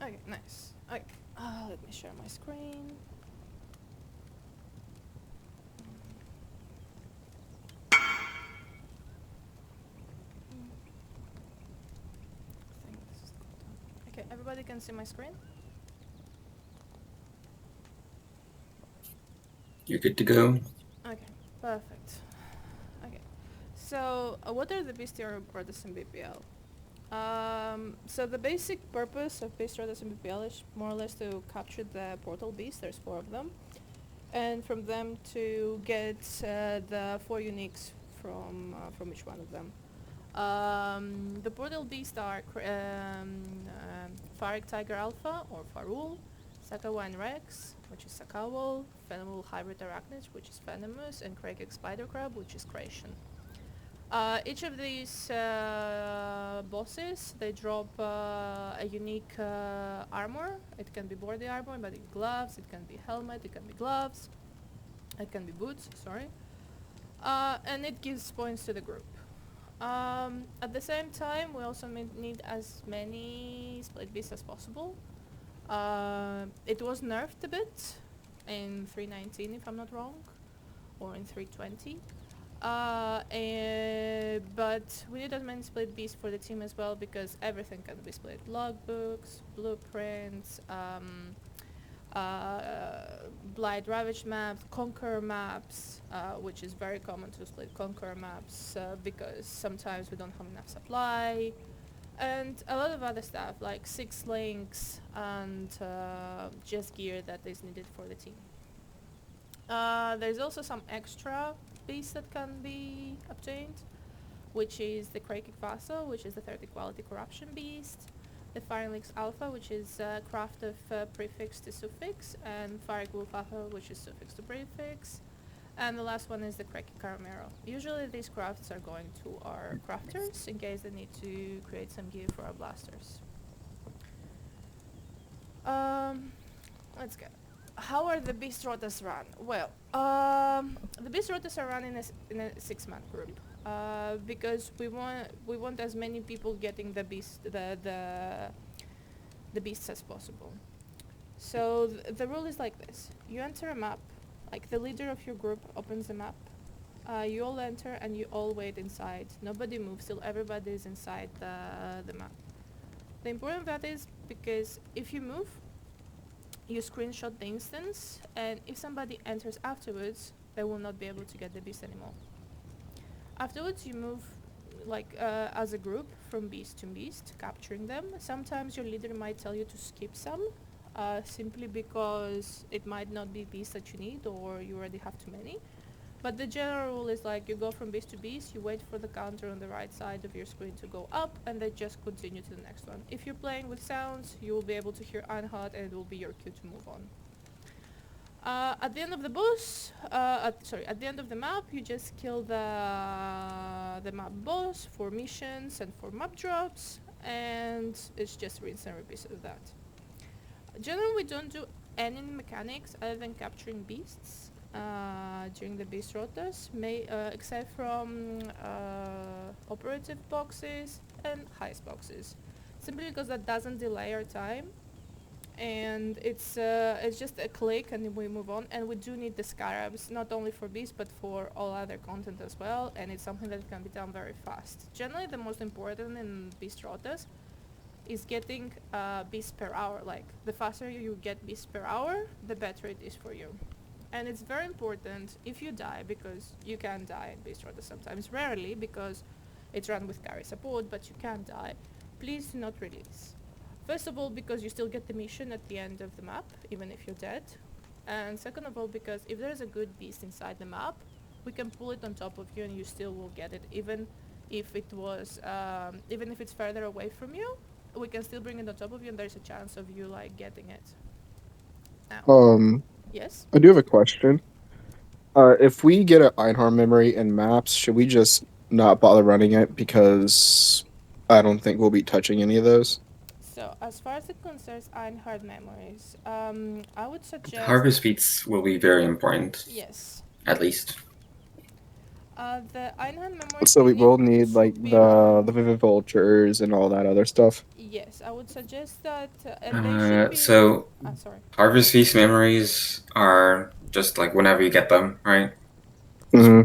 Okay, nice. Okay, let me share my screen. I think this is good. Okay, everybody can see my screen? You're good to go. Okay, perfect. Okay, so what are the bestiary brothers in BPL? So the basic purpose of Bestiary Brothers in BPL is more or less to capture the portal beasts. There's 4 of them, and from them to get the 4 uniques from each one of them. The portal beasts are Pharric Tiger Alpha or Farul, Sakawine Rex, which is Sakawal, Venomul Hybrid Arachnid, which is Venomous, and Krakic Spider Crab, which is Kracian. Each of these bosses, they drop a unique armor. It can be body armor, but it gloves, it can be helmet, it can be gloves, it can be boots, sorry. And it gives points to the group. At the same time, we also need as many split beasts as possible. It was nerfed a bit in 319, if I'm not wrong, or in 320. But we need as many split beasts for the team as well because everything can be split. Logbooks, blueprints, Blight Ravage maps, Conquer maps, which is very common to split Conquer maps because sometimes we don't have enough supply, and a lot of other stuff like 6 links and just gear that is needed for the team. There's also some extra beasts that can be obtained, which is the Krakic Vassal, which is the 30 quality corruption beast, the Firenlix Alpha, which is craft of prefix to suffix, and Pharric Wolf Alpha, which is suffix to prefix. And the last one is the Krakic Caramero. Usually these crafts are going to our crafters in case they need to create some gear for our blasters. Let's go. How are the beast rotas run? Well, the beast rotas are run in a 6-man group because we want as many people getting the beasts as possible. So the rule is like this: you enter a map, like the leader of your group opens the map. You all enter and you all wait inside. Nobody moves till everybody is inside the map. The important that is because if you move, you screenshot the instance, and if somebody enters afterwards, they will not be able to get the beast anymore. Afterwards, you move as a group from beast to beast, capturing them. Sometimes your leader might tell you to skip some, simply because it might not be beast that you need or you already have too many. But the general rule is like you go from beast to beast, you wait for the counter on the right side of your screen to go up, and then just continue to the next one. If you're playing with sounds, you will be able to hear Einhard and it will be your cue to move on. At the end of the boss, at the end of the map, you just kill the map boss for missions and for map drops, and it's just rinse and repeat of that. Generally, we don't do any mechanics other than capturing beasts during the beast rotas, except from operative boxes and heist boxes, simply because that doesn't delay our time, and it's just a click and we move on. And we do need the scarabs not only for beasts but for all other content as well, and it's something that can be done very fast. Generally, the most important in beast rotas is getting beasts per hour. Like, the faster you get beasts per hour, the better it is for you. And it's very important if you die, because you can die in beast rotas sometimes, rarely because it's run with carry support, but you can die. Please do not release. First of all, because you still get the mission at the end of the map, even if you're dead. And second of all, because if there's a good beast inside the map, we can pull it on top of you and you still will get it, even if it's further away from you. We can still bring it on top of you, and there's a chance of you like getting it. Now, Um, yes. I do have a question. If we get an Einhorn memory in maps, should we just not bother running it because I don't think we'll be touching any of those? So as far as it concerns Einhard memories, I would suggest Harvest beats will be very important, yes. at least. The Einhorn memories So you we need will need to like be around. the vivid vultures and all that other stuff. Yes, I would suggest that, and they should be. So Sorry. Harvest Feast memories are just like whenever you get them, right? Hmm.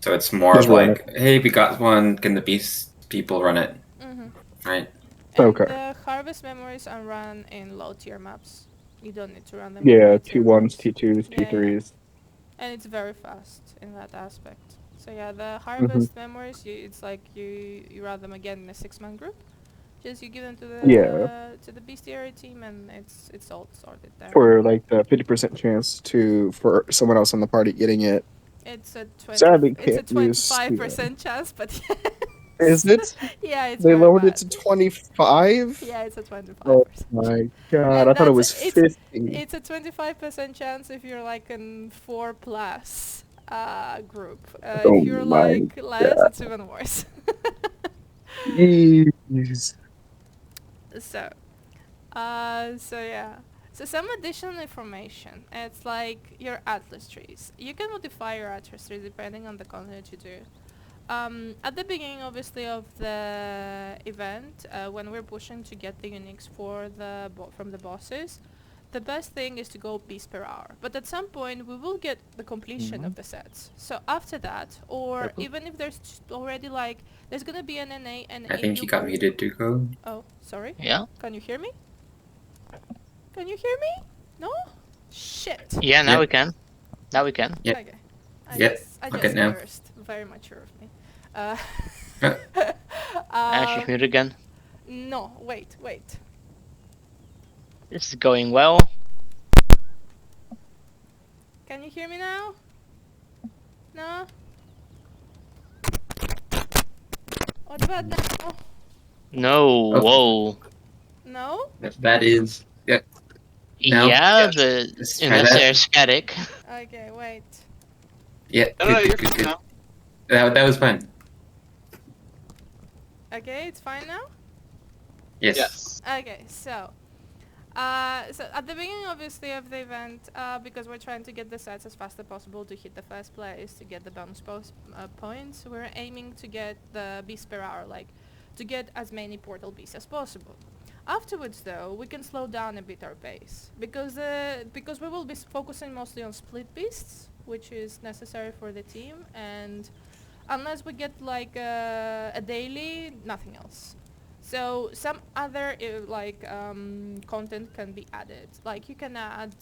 So it's more Just of run it. like, hey, we got one. Can the beast people run it, Mm-hmm. right? And Okay. the harvest memories are run in low tier maps. You don't need to run them on Yeah, high tier T1s, maps. T2s, Yeah, yeah. T3s. And it's very fast in that aspect. So yeah, the Hmm. harvest memories, it's like you run them again in a 6-man group. Just you give them Yeah, to the bestiary team, and it's all sorted there. for like the 50% chance to for someone else on the party getting it. It's a 20. Sadly, It's a can't use. Yeah. 25% chance, but Is yes. it? Yeah, it's They very lowered it bad. to 25? Yeah, it's a 25%. Oh my god, And I thought it that's was 50. it's a 25% chance if you're like in 4 plus group. Oh If you're my like less, god. it's even worse. Jeez. So, so yeah. So some additional information. It's like your atlas trees. You can modify your atlas tree depending on the content you do. At the beginning, obviously, of the event, when we're pushing to get the uniques for from the bosses, the best thing is to go piece per hour. But at some point, we will get the completion of the sets. So after that, or even if there's already like, there's gonna be an NA and I think AU you got group. muted, Duko. Oh, sorry. Yeah. Can you hear me? Can you hear me? No? Shit. Yeah. Now Yep. we can. Now we can. Yep. Okay. Yep. I Okay, just now. cursed. Very mature of me. Uh, And she's muted again. no, wait. This is going well. Can you hear me now? No? What about now? No. Oh. Whoa. No? That is. Yep. Now? Yeah. Let's try Unless that. they're static. Okay, wait. Yeah. No, Good. you're Good. fine Good. now. That was fine. Okay, it's fine now? Yes. Yes. Okay, so at the beginning, obviously, of the event, because we're trying to get the sets as fast as possible to hit the first place, to get the bonus points, we're aiming to get the beast per hour, like, to get as many portal beasts as possible. Afterwards, though, we can slow down a bit our pace, because we will be focusing mostly on split beasts, which is necessary for the team, and unless we get, like, a daily, nothing else. So some other content can be added. Like you can add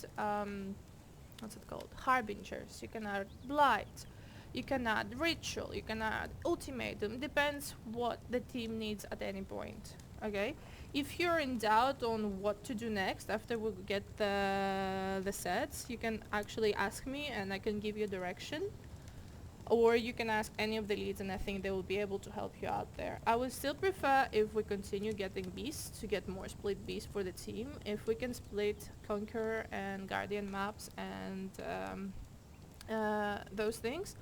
what's it called? Harbingers. You can add blight. You can add ritual. You can add ultimatum. Depends what the team needs at any point. Okay. If you're in doubt on what to do next after we get the sets, you can actually ask me and I can give you direction. Or you can ask any of the leads and I think they will be able to help you out there. I would still prefer if we continue getting beasts to get more split beasts for the team. If we can split Conqueror and Guardian maps and those things,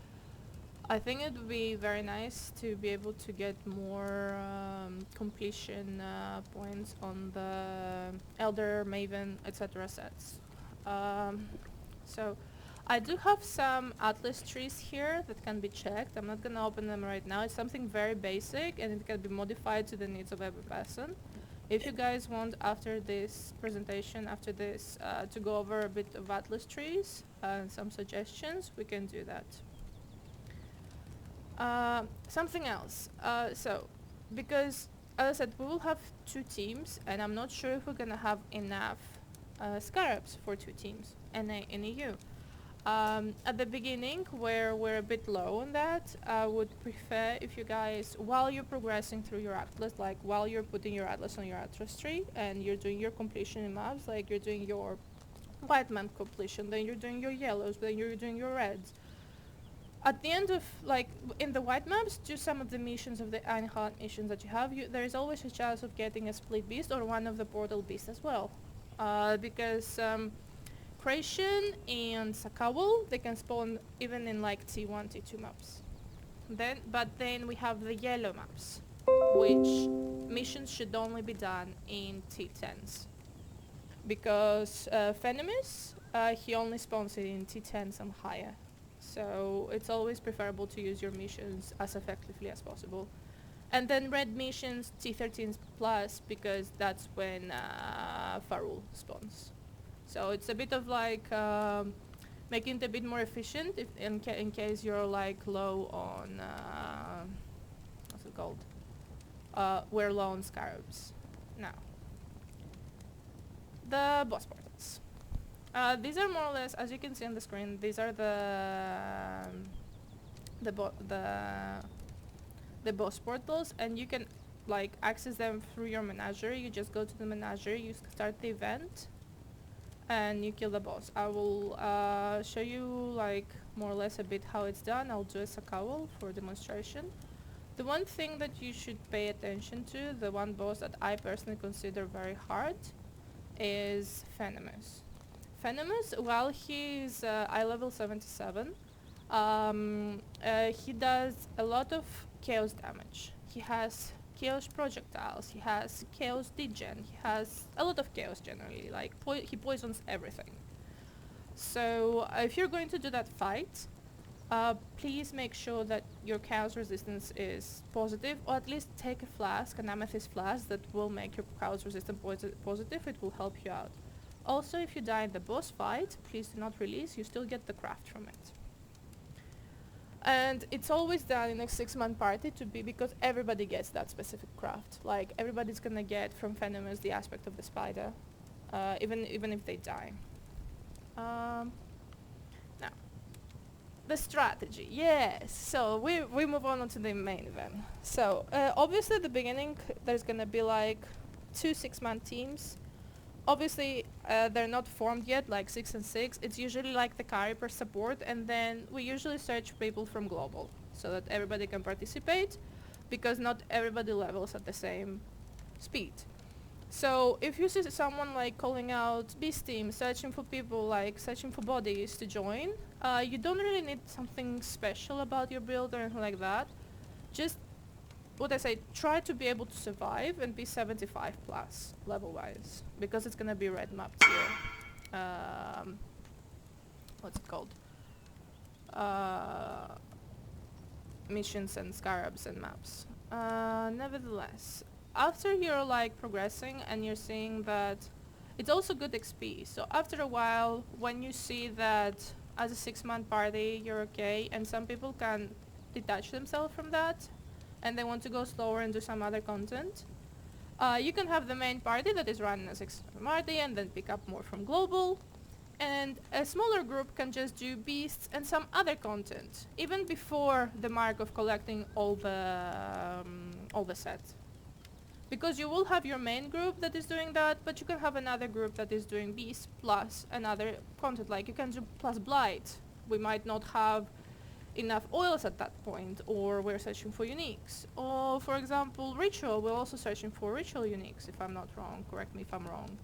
I think it would be very nice to be able to get more completion points on the Elder, Maven, etc. sets. So I do have some atlas trees here that can be checked. I'm not gonna open them right now. It's something very basic and it can be modified to the needs of every person. If you guys want after this presentation, after this, to go over a bit of atlas trees and some suggestions, we can do that. Something else. Because as I said, we will have 2 teams and I'm not sure if we're gonna have enough scarabs for 2 teams, NA and EU. At the beginning, where we're a bit low on that, I would prefer if you guys, while you're progressing through your atlas, like while you're putting your atlas on your atlas tree and you're doing your completion in maps, like you're doing your white map completion, then you're doing your yellows, then you're doing your reds. At the end of, like, in the white maps, do some of the missions of the Einhard missions that you have, there is always a chance of getting a split beast or one of the portal beasts as well. Because Creation and Sakawal, they can spawn even in like T1, T2 maps. But then we have the yellow maps, which missions should only be done in T10s. Because Venomous, he only spawns in T10s and higher. So it's always preferable to use your missions as effectively as possible. And then red missions T13 plus, because that's when Farul spawns. So it's a bit of like making it a bit more efficient if in case you're like low on what's it called? We're low on scarabs. Now, the boss portals. These are more or less, as you can see on the screen, these are the boss portals, and you can like access them through your menagerie. You just go to the menagerie, you start the event, and you kill the boss. I will show you like more or less a bit how it's done. I'll do a Sakawal for demonstration. The one thing that you should pay attention to, the one boss that I personally consider very hard, is Venomous. Venomous, while he's eye level 77, he does a lot of chaos damage. He has chaos projectiles, he has chaos degen, he has a lot of chaos generally, like he poisons everything. So if you're going to do that fight, please make sure that your chaos resistance is positive, or at least take a flask, an amethyst flask that will make your chaos resistance positive. It will help you out. Also, if you die in the boss fight, please do not release, you still get the craft from it. And it's always done in a 6-man party to be, because everybody gets that specific craft. Like everybody's gonna get from Venomous the aspect of the spider, even if they die. Now, the strategy, yes. So we move on to the main event. So obviously at the beginning there's gonna be like 2 6-man teams. Obviously, they're not formed yet, like 6 and 6. It's usually like the carry per support, and then we usually search people from global so that everybody can participate, because not everybody levels at the same speed. So if you see someone like calling out Beast Team, searching for people, like searching for bodies to join, you don't really need something special about your build or anything like that. Just what I say, try to be able to survive and be 75 plus level-wise, because it's gonna be red map tier. What's it called? Missions and scarabs and maps. Nevertheless, after you're like progressing and you're seeing that it's also good XP, so after a while, when you see that as a 6-man party you're okay, and some people can detach themselves from that, and they want to go slower and do some other content, you can have the main party that is running as 6-man party and then pick up more from global, and a smaller group can just do beasts and some other content, even before the mark of collecting all the sets. Because you will have your main group that is doing that, but you can have another group that is doing beasts plus another content, like you can do plus blight. We might not have enough oils at that point, or we're searching for uniques. Or for example, ritual, we're also searching for ritual uniques, if I'm not wrong, correct me if I'm wrong.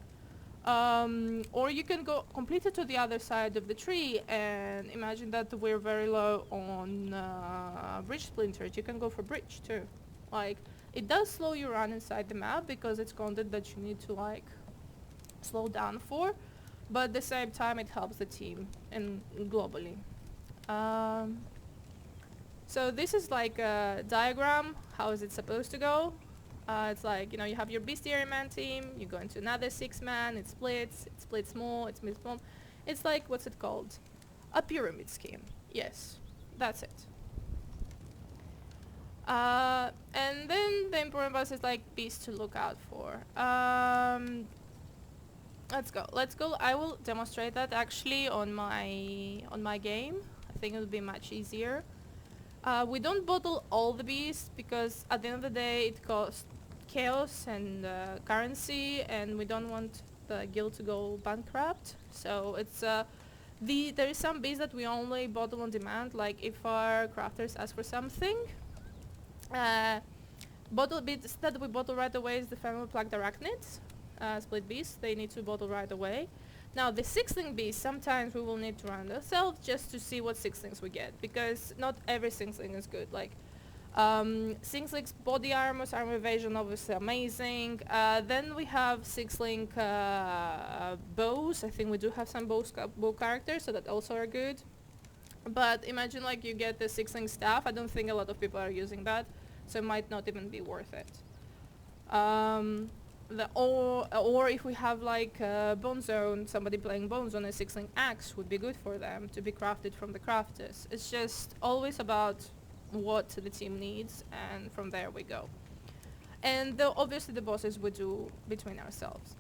Or you can go completely to the other side of the tree and imagine that we're very low on bridge splinters. You can go for bridge too. Like, it does slow you run inside the map because it's content that you need to like slow down for, but at the same time it helps the team and globally. So this is like a diagram. How is it supposed to go? It's like, you know, you have your Bestiary Man team, you go into another 6-man, it splits more, it splits more. It's like, what's it called? A pyramid scheme. Yes, that's it. And then the important part is like beasts to look out for. Let's go. I will demonstrate that actually on my game. I think it will be much easier. We don't bottle all the beasts because at the end of the day it costs chaos and currency, and we don't want the guild to go bankrupt. So it's there is some beasts that we only bottle on demand, like if our crafters ask for something. Bottle beasts that we bottle right away is the family plagued arachnids, split beasts. They need to bottle right away. Now the 6-ling beast, sometimes we will need to run ourselves just to see what 6-lings we get, because not every 6-ling is good. Like 6-ling's body armor evasion, obviously amazing. Then we have 6-ling bows. I think we do have some bow characters, so that also are good. But imagine like you get the sixling staff. I don't think a lot of people are using that, so it might not even be worth it. Or if we have like Bone Zone, somebody playing Bone Zone, a sixling axe would be good for them to be crafted from the crafters. It's just always about what the team needs, and from there we go. And obviously the bosses we do between ourselves.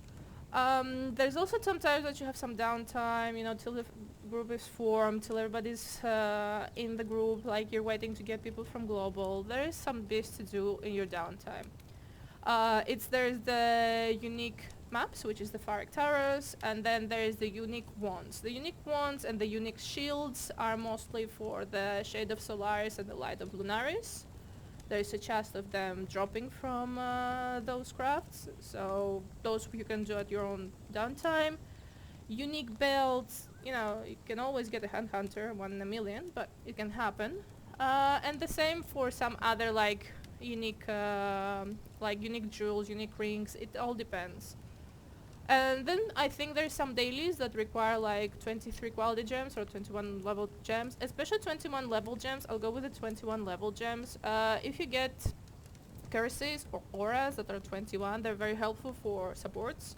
There's also sometimes that you have some downtime, till the group is formed, till everybody's in the group, like you're waiting to get people from global. There is some bits to do in your downtime. There's the unique maps, which is the Pharric Towers, and then there is the unique wands. The unique wands and the unique shields are mostly for the Shade of Solaris and the Light of Lunaris. There is a chest of them dropping from those crafts, so those you can do at your own downtime. Unique belts, you can always get a hand hunter, 1 in a million, but it can happen. And the same for some other unique, unique jewels, unique rings. It all depends. And then I think there's some dailies that require 23 quality gems or 21 level gems, especially 21 level gems. I'll go with the 21 level gems. If you get curses or auras that are 21, they're very helpful for supports.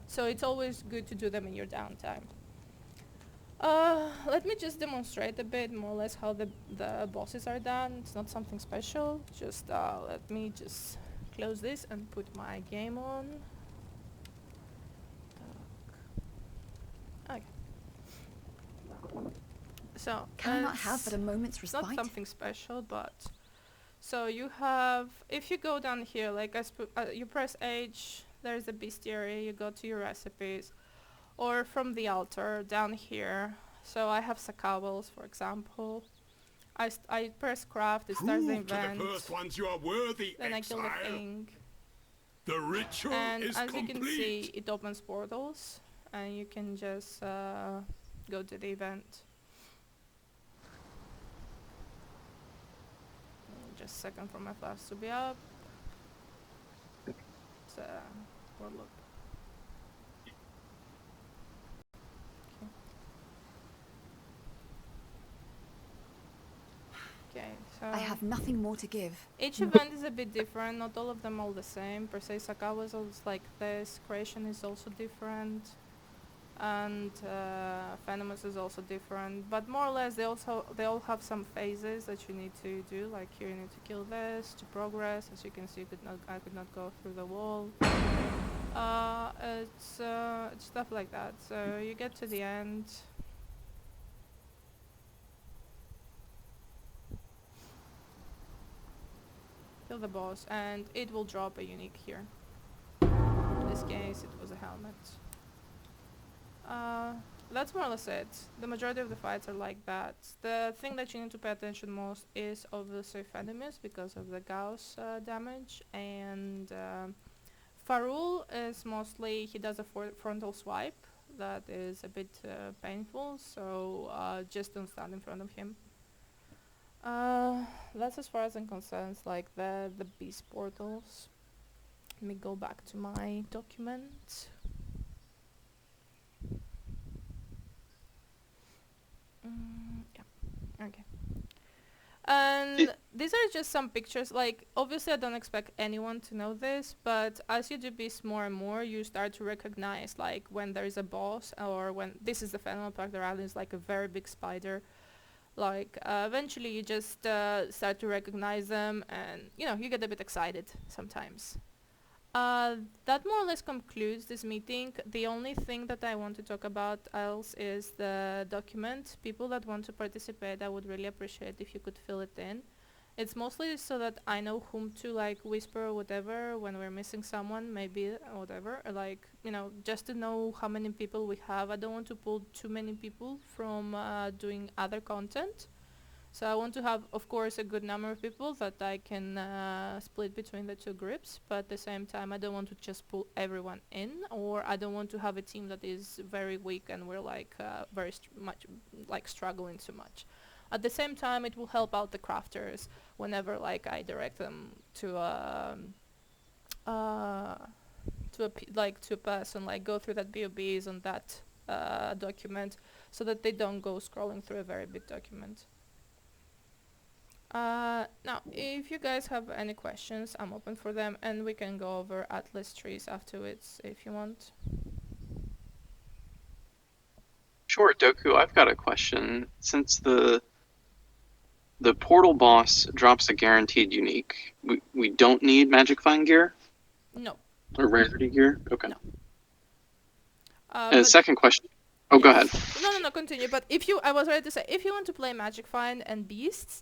So it's always good to do them in your downtime. Let me just demonstrate a bit more or less how the bosses are done. It's not something special. Just let me just close this and put my game on. Okay. So Can I not have but a moment's it's not respite? something special, but so you have, if you go down here, you press H, there's a bestiary, you go to your recipes, or from the altar down here. So I have Sakawels, for example. I press craft, it starts the Prove to event, the first ones you are worthy, then I kill the exile. thing, The ritual and is as complete. you can see, it opens portals, and you can just go to the event. Just a second for my flash to be up. It's world loop. Okay, so I have nothing more to give. each event is a bit different, not all of them all the same. Per se, Sakawa is always like this, Creation is also different, and Venomous is also different. But more or less, they all have some phases that you need to do. Like here, you need to kill this to progress. As you can see, I could not go through the wall. It's stuff like that. So you get to the end. Kill the boss, and it will drop a unique here. In this case, it was a helmet. That's more or less it. The majority of the fights are like that. The thing that you need to pay attention most is obviously enemies because of the Gauss damage, and Farul is mostly, he does a frontal swipe that is a bit painful, so just don't stand in front of him. That's as far as I'm concerned, like the beast portals. Let me go back to my document. Yeah, okay. And these are just some pictures. Like, obviously I don't expect anyone to know this, but as you do beasts more and more, you start to recognize, like, when there is a boss, or when this is the Fennel Park, the island is like a very big spider. Like, eventually you just start to recognize them, and, you get a bit excited sometimes. That more or less concludes this meeting. The only thing that I want to talk about else is the document. People that want to participate, I would really appreciate if you could fill it in. It's mostly so that I know whom to whisper or whatever when we're missing someone, maybe, or whatever. Just to know how many people we have. I don't want to pull too many people from doing other content. So I want to have, of course, a good number of people that I can split between the two groups, but at the same time I don't want to just pull everyone in, or I don't want to have a team that is very weak and we're very struggling too much. At the same time, it will help out the crafters whenever I direct them to a person, go through that BOBs on that document so that they don't go scrolling through a very big document. Now, if you guys have any questions, I'm open for them, and we can go over atlas trees afterwards if you want. Sure, Doku, I've got a question. Since the portal boss drops a guaranteed unique, we don't need magic find gear No. or rarity gear? Okay. No. And the second question. Oh, go ahead. No, continue. But I was ready to say, if you want to play Magic Find and Beasts,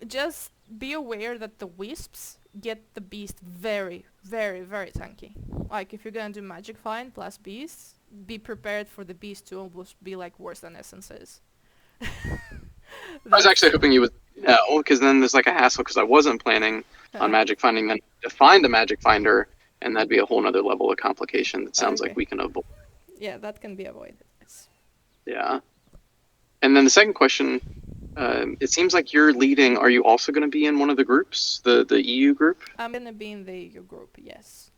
just be aware that the Wisps get the Beast very, very, very tanky. Like, if you're gonna do Magic Find plus Beasts, be prepared for the Beast to almost be, like, worse than Essences. I was actually hoping you would know, because then there's like a hassle, because I wasn't planning on magic finding, then to find a magic finder, and that'd be a whole nother level of complication that sounds like we can avoid. Yeah, that can be avoided. Yes. Yeah. And then the second question, it seems like you're leading. Are you also going to be in one of the groups, the EU group? I'm going to be in the EU group, yes.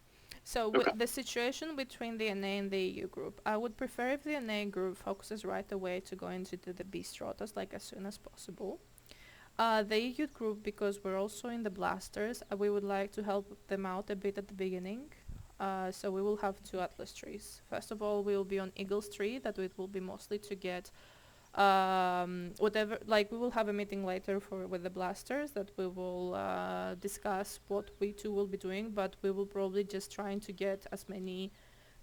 So with the situation between the NA and the EU group, I would prefer if the NA group focuses right away to go into the Beast Rotas, like as soon as possible. The EU group, because we're also in the Blasters, we would like to help them out a bit at the beginning. So we will have 2 Atlas trees. First of all, we will be on Eagle's tree, that it will be mostly to get whatever, like we will have a meeting later with the Blasters that we will discuss what we 2 will be doing, but we will probably just trying to get as many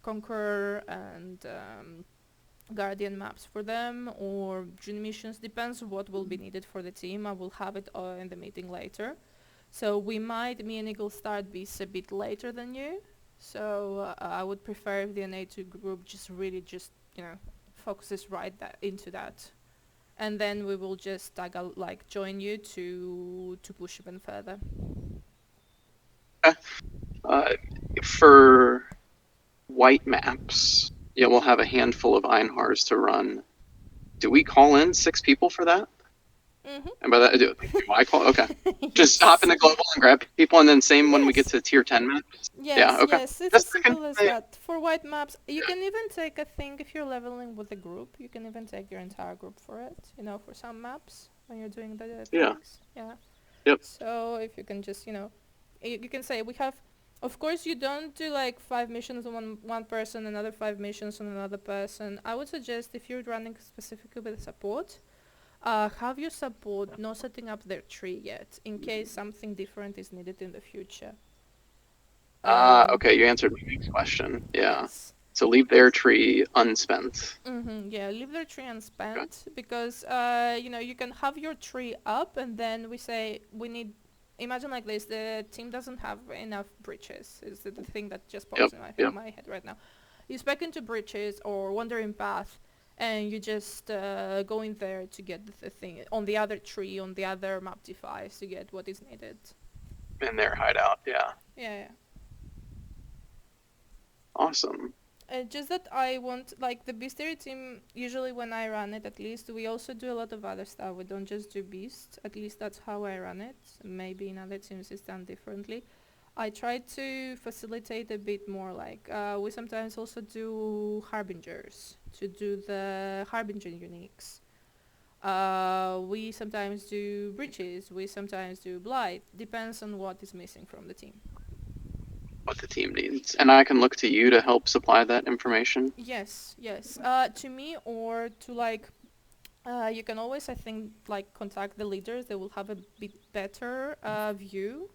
Conqueror and Guardian maps for them, or June missions, depends what will be needed for the team. I will have it in the meeting later. So me and Eagle start Beasts a bit later than you. So I would prefer if the NA2 group just focuses into that, and then we will just join you to push even further. For white maps, we'll have a handful of Einhars to run. Do we call in 6 people for that? Mm-hmm. And by that, do I call? Okay. Just hop into global and grab people, and then same when we get to tier 10 maps? Yes, okay. Yes, it's as simple as that. For white maps, you can even take, I think, if you're leveling with a group, you can even take your entire group for it, for some maps, when you're doing the things. Yeah. Yep. So if you can just, you can say, we have, of course, you don't do like 5 missions on one person, another 5 missions on another person. I would suggest if you're running specifically with support, have your support not setting up their tree yet, in case something different is needed in the future. Okay, you answered my next question. Yeah. Yes. So leave their tree unspent. Yeah, leave their tree unspent, because, you can have your tree up, and then we say we need... Imagine like this, the team doesn't have enough breaches, is the thing that just pops in my head right now. You spec into breaches or wandering path, and you just go in there to get the thing on the other tree, on the other map device, to get what is needed. In their hideout, yeah. Yeah. Awesome. Just that I want, like, the Bestiary team, usually when I run it, at least, we also do a lot of other stuff. We don't just do Beast. At least that's how I run it. Maybe in other teams it's done differently. I try to facilitate a bit more, like, we sometimes also do Harbingers, to do the Harbinger uniques. We sometimes do Bridges, we sometimes do Blight. Depends on what is missing from the team. What the team needs. And I can look to you to help supply that information? Yes. To me, or to, like, you can always, I think, like, contact the leaders. They will have a bit better view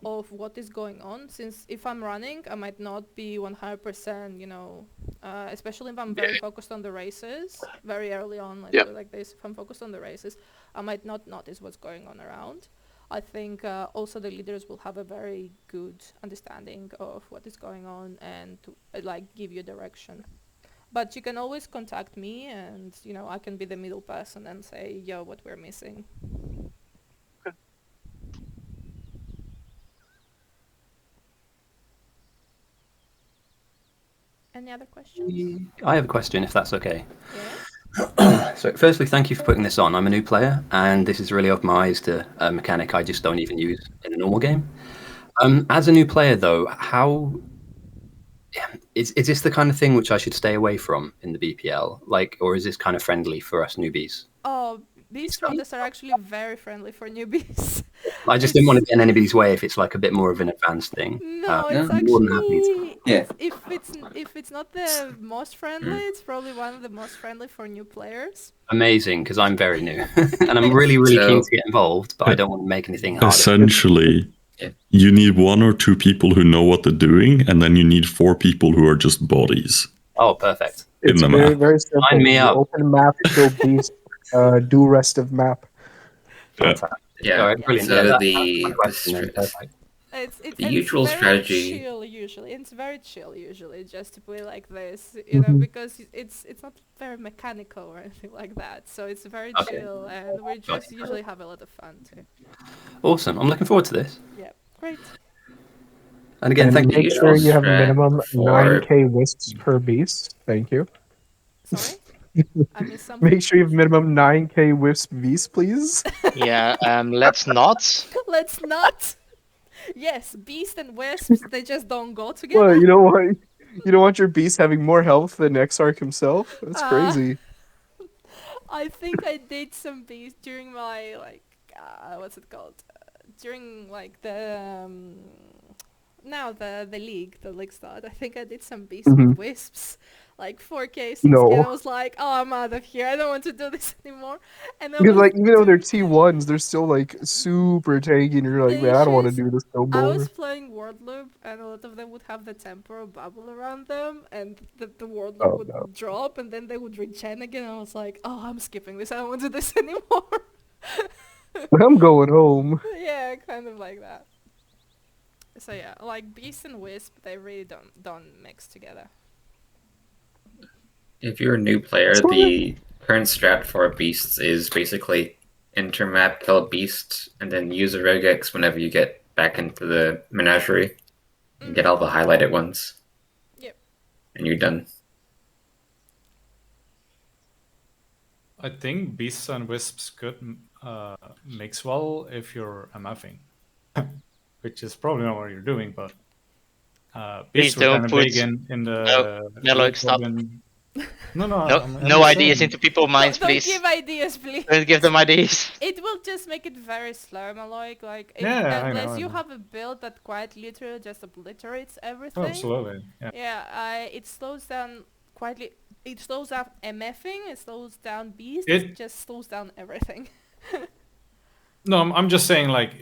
of what is going on, since if I'm running, I might not be 100%, especially if I'm very focused on the races, very early on, like this, if I'm focused on the races, I might not notice what's going on around. I think also the leaders will have a very good understanding of what is going on and to, give you direction. But you can always contact me, and I can be the middle person and say, yo, what we're missing. Okay. Any other questions? I have a question, if that's okay. Yeah. So firstly, thank you for putting this on. I'm a new player, and this has really opened my eyes to a mechanic I just don't even use in a normal game. As a new player, though, how is this the kind of thing which I should stay away from in the BPL? Like, or is this kind of friendly for us newbies? Oh, beast riders are actually very friendly for newbies. I just didn't want to get in anybody's way if it's like a bit more of an advanced thing. No, it's Yeah. More than happy to- actually Yeah. if it's not the most friendly, it's probably one of the most friendly for new players. amazing because I'm very new and I'm really, really keen So- to get involved, but I don't want to make anything harder. Essentially, Yeah. you need 1 or 2 people who know what they're doing, and then you need 4 people who are just bodies. Oh, perfect. In It's the very, map. very simple. Sign me You up. open map, kill beast, do rest of map. Fantastic. Yeah. All right, brilliant. So Yeah, that's the my question then. Perfect. It's usual very strategy- chill usually. It's very chill usually, just to play like this, you know, because it's not very mechanical or anything like that. So it's very Okay. chill, and we just usually have a lot of fun too. Awesome. I'm looking forward to this. Yeah, great. And again, And thank make you. sure you have strat minimum for- 9k wisps per beast. Thank you. Sorry, I missed something. Make sure you have minimum 9k wisp beast, please. Yeah, let's not. Let's not. Yes, beast and wisps, they just don't go together. Well, you know what? You don't want your beast having more health than Exarch himself? That's crazy. I think I did some beast during my what's it called? During like the league start. I think I did some beast with wisps, like 4k 6k. No. I was like, oh, I'm out of here. I don't want to do this anymore. And I Because was like even though they're T1s, they're still like super tanky, and you're like, The man, I don't want to issue do this no I more. was playing World Loop, and a lot of them would have the temporal bubble around them, and the World Loop Oh, would no. drop, and then they would regen again. I was like, oh, I'm skipping this. I don't want to do this anymore. I'm going home. Yeah, kind of like that. So yeah, like Beast and Wisp, they really don't mix together. If you're a new player, the current strat for beasts is basically enter map, kill a beast, and then use a regex whenever you get back into the menagerie. And get all the highlighted ones. Yep. And you're done. I think beasts and wisps could mix well if you're MFing, which is probably not what you're doing, but Please beasts were don't kind of put- big in the No, Loic, stop. No, No, I'm no just ideas saying. into people's minds, Don't please. give ideas, please. Don't give them ideas. It will just make it very slow, Maloik. Like, Yeah, I unless know, I you know. have a build that quite literally just obliterates everything. Oh, absolutely. Yeah. Yeah, it slows down quietly. It slows down MFing. It slows down beast. It- It just slows down everything. No, I'm just saying like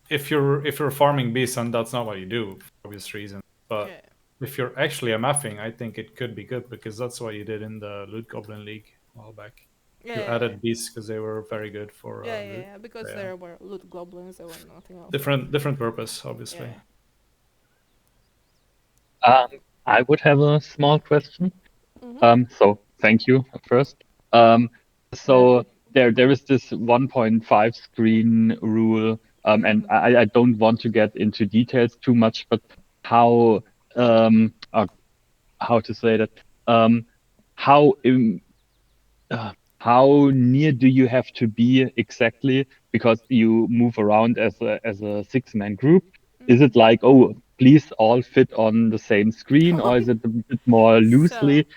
if you're farming beasts, and that's not what you do for obvious reasons. But Yeah. if you're actually MFing, I think it could be good because that's what you did in the Loot Goblin League a while back. Yeah, You yeah, added beasts because they were very good for yeah, loot. yeah, because Yeah. there were loot goblins. There were nothing else. Different purpose, obviously. Yeah. I would have a small question. Mhm. So thank you first. So there is this 1.5 screen rule, and I don't want to get into details too much, but how how to say that how how near do you have to be exactly because you move around as a 6-man group? Is it like, oh, please all fit on the same screen, or is it a bit more loosely?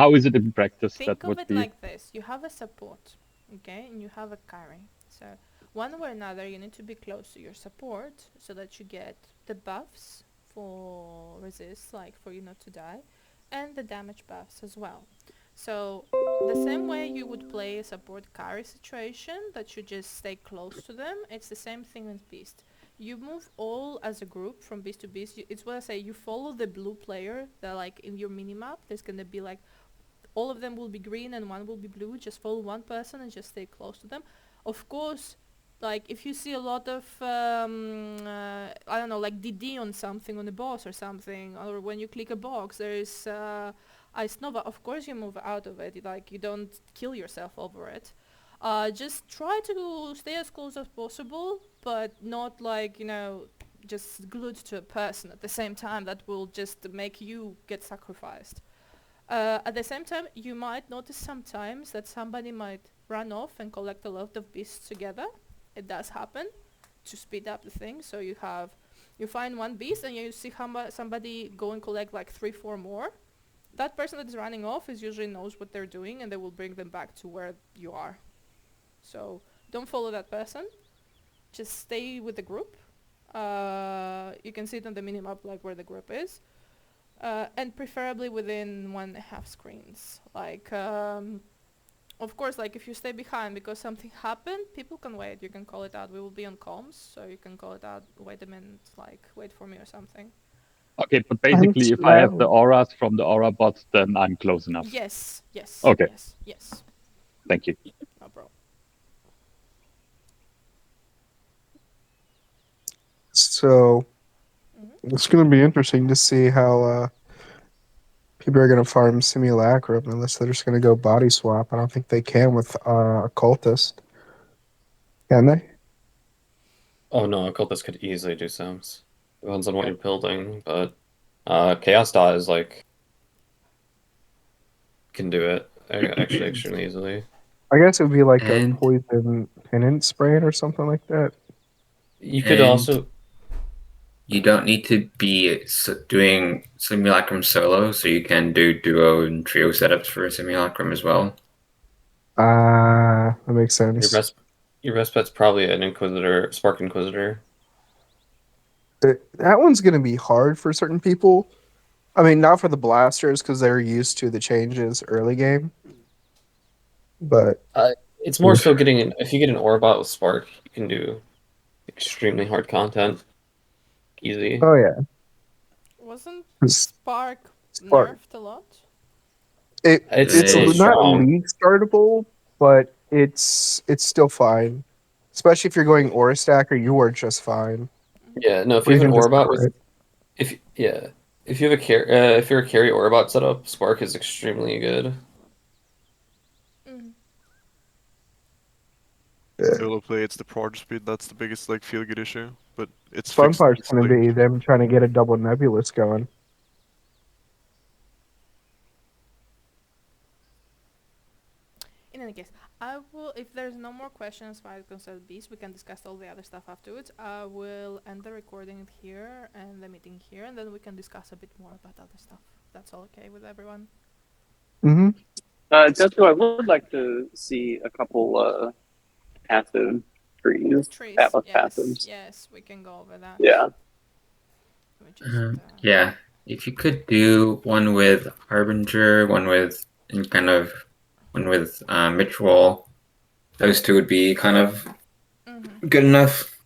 How is it in practice? Think That would of it be. like this: you have a support, okay, and you have a carry. So one way or another, you need to be close to your support so that you get the buffs for resist, like for you not to die, and the damage buffs as well. So the same way you would play a support carry situation, that you just stay close to them, it's the same thing with beast. You move all as a group from beast to beast. It's what I say, you follow the blue player that like in your minimap, there's gonna be like all of them will be green and one will be blue. Just follow one person and just stay close to them. Of course, like if you see a lot of I don't know, like DD on something on the boss or something, or when you click a box there is Ice Nova, of course you move out of it. Like you don't kill yourself over it. Just try to stay as close as possible, but not like, you know, just glued to a person at the same time. That will just make you get sacrificed. At the same time, you might notice sometimes that somebody might run off and collect a lot of beasts together. It does happen to speed up the thing. So you have You find one beast and you see somebody go and collect like 3-4 more. That person that is running off usually knows what they're doing, and they will bring them back to where you are. So don't follow that person. Just stay with the group. You can see it on the minimap like where the group is. And preferably within 1.5 screens. Like, of course, like if you stay behind because something happened, people can wait. You can call it out. We will be on comms, so you can call it out. Wait a minute, like wait for me or something. Okay, but basically, if I have the auras from the aura bots, then I'm close enough. Yes, yes. Okay. Yes. Thank you. No problem. So it's going to be interesting to see how people are going to farm Simulacrum unless they're just going to go body swap. I don't think they can with Occultist. Can they? Oh no, Occultist could easily do sims. Depends on what you're building, but Chaos Dot is like can do it actually extremely easily. I guess it would be like And- a poison penance sprain or something like that. You could And also. You don't need to be doing Simulacrum solo, so you can do duo and trio setups for Simulacrum as well. That makes sense. Your best bet's probably an Inquisitor, Spark Inquisitor. That one's going to be hard for certain people. I mean, not for the blasters because they're used to the changes early game. But it's more so getting if you get an Orbot with Spark, you can do extremely hard content. Easy. Oh yeah. Wasn't It's- Spark Spark. nerfed a lot? It's still not strong. league startable, but it's still fine. Especially if you're going Aura Stacker, you are just fine. Yeah, no. If Or you have an can just Orbot crit. with, if you have if you're a carry Orbot setup, Spark is extremely good. Solo play, it's the prod speed that's the biggest like feel good issue, but it's Fun fixed part's going to easily. be them trying to get a double nebulous going. In any case, I will, if there's no more questions about Concert Beast, we can discuss all the other stuff afterwards. I will end the recording here and the meeting here, and then we can discuss a bit more about other stuff. That's all okay with everyone? Mm-hmm. Just I would like to see a couple passive trees. Atlas passives. Yes, we can go over that. Yeah. Yeah, if you could do one with Harbinger, one with Mitchell, those two would be kind of good enough.